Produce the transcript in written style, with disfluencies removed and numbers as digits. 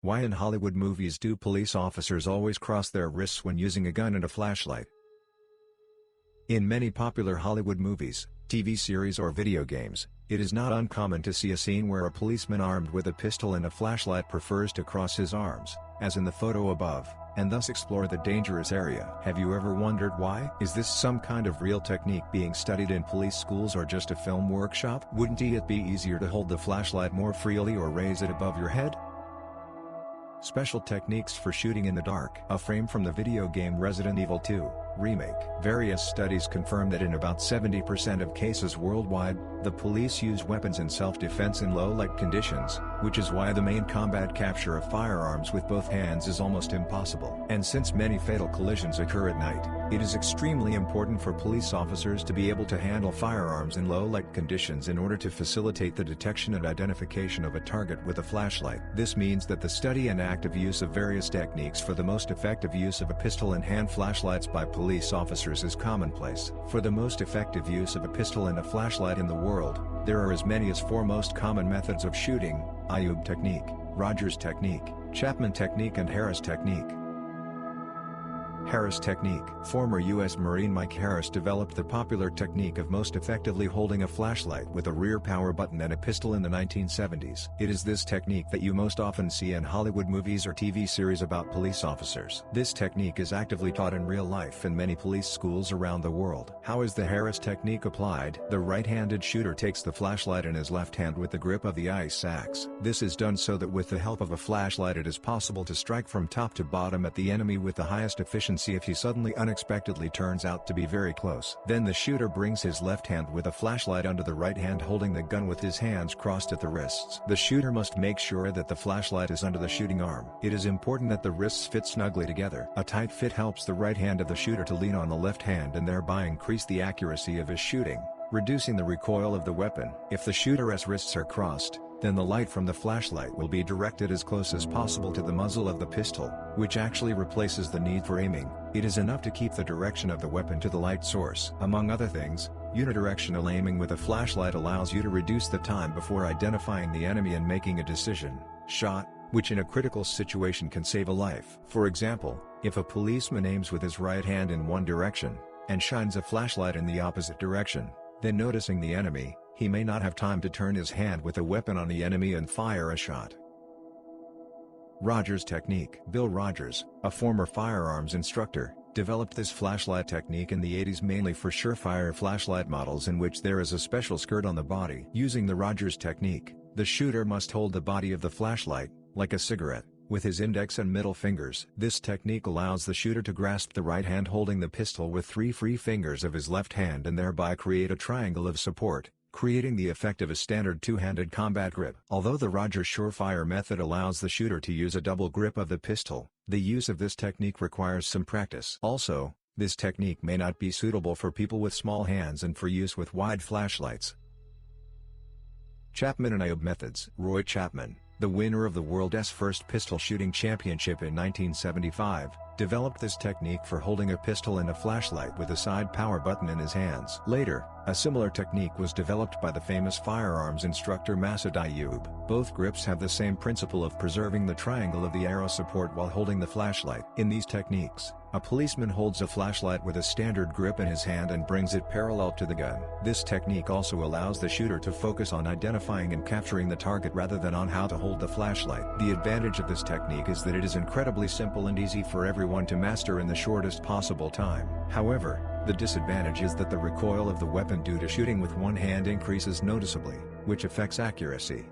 Why in Hollywood movies do police officers always cross their wrists when using a gun and a flashlight? In many popular Hollywood movies, TV series or video games, it is not uncommon to see a scene where a policeman armed with a pistol and a flashlight prefers to cross his arms, as in the photo above, and thus explore the dangerous area. Have you ever wondered why? Is this some kind of real technique being studied in police schools or just a film workshop? Wouldn't it be easier to hold the flashlight more freely or raise it above your head? Special techniques for shooting in the dark. A frame from the video game Resident Evil 2 Remake. Various studies confirm that in about 70% of cases worldwide, the police use weapons in self-defense in low light conditions, which is why the main combat capture of firearms with both hands is almost impossible. And since many fatal collisions occur at night, it is extremely important for police officers to be able to handle firearms in low light conditions in order to facilitate the detection and identification of a target with a flashlight. This means that the study and active use of various techniques for the most effective use of a pistol and hand flashlights by police officers is commonplace. For the most effective use of a pistol and a flashlight in the world, there are as many as 4 most common methods of shooting: Ayub technique, Rogers technique, Chapman technique and Harris technique. Harris technique. Former U.S. Marine Mike Harris developed the popular technique of most effectively holding a flashlight with a rear power button and a pistol in the 1970s. It is this technique that you most often see in Hollywood movies or TV series about police officers. This technique is actively taught in real life in many police schools around the world. How is the Harris technique applied? The right-handed shooter takes the flashlight in his left hand with the grip of the ice axe. This is done so that with the help of a flashlight it is possible to strike from top to bottom at the enemy with the highest efficiency if he suddenly unexpectedly turns out to be very close. Then the shooter brings his left hand with a flashlight under the right hand, holding the gun with his hands crossed at the wrists. The shooter must make sure that the flashlight is under the shooting arm. It is important that the wrists fit snugly together. A tight fit helps the right hand of the shooter to lean on the left hand and thereby increase the accuracy of his shooting, reducing the recoil of the weapon. If the shooter's wrists are crossed, then the light from the flashlight will be directed as close as possible to the muzzle of the pistol, which actually replaces the need for aiming. It is enough to keep the direction of the weapon to the light source. Among other things, unidirectional aiming with a flashlight allows you to reduce the time before identifying the enemy and making a decision shot, which in a critical situation can save a life. For example, if a policeman aims with his right hand in one direction, and shines a flashlight in the opposite direction, then noticing the enemy, he may not have time to turn his hand with a weapon on the enemy and fire a shot. Rogers technique. Bill Rogers, a former firearms instructor, developed this flashlight technique in the 80s mainly for surefire flashlight models in which there is a special skirt on the body. Using the Rogers technique, the shooter must hold the body of the flashlight, like a cigarette, with his index and middle fingers. This technique allows the shooter to grasp the right hand holding the pistol with 3 free fingers of his left hand and thereby create a triangle of support, creating the effect of a standard two-handed combat grip. Although the Rogers Surefire method allows the shooter to use a double grip of the pistol, the use of this technique requires some practice. Also, this technique may not be suitable for people with small hands and for use with wide flashlights. Chapman and Ayub methods. Roy Chapman, the winner of the world's first pistol shooting championship in 1975, developed this technique for holding a pistol and a flashlight with a side power button in his hands. Later, a similar technique was developed by the famous firearms instructor Masoud Ayub. Both grips have the same principle of preserving the triangle of the arrow support while holding the flashlight. In these techniques, a policeman holds a flashlight with a standard grip in his hand and brings it parallel to the gun. This technique also allows the shooter to focus on identifying and capturing the target rather than on how to hold the flashlight. The advantage of this technique is that it is incredibly simple and easy for everyone to master in the shortest possible time. However, the disadvantage is that the recoil of the weapon due to shooting with one hand increases noticeably, which affects accuracy.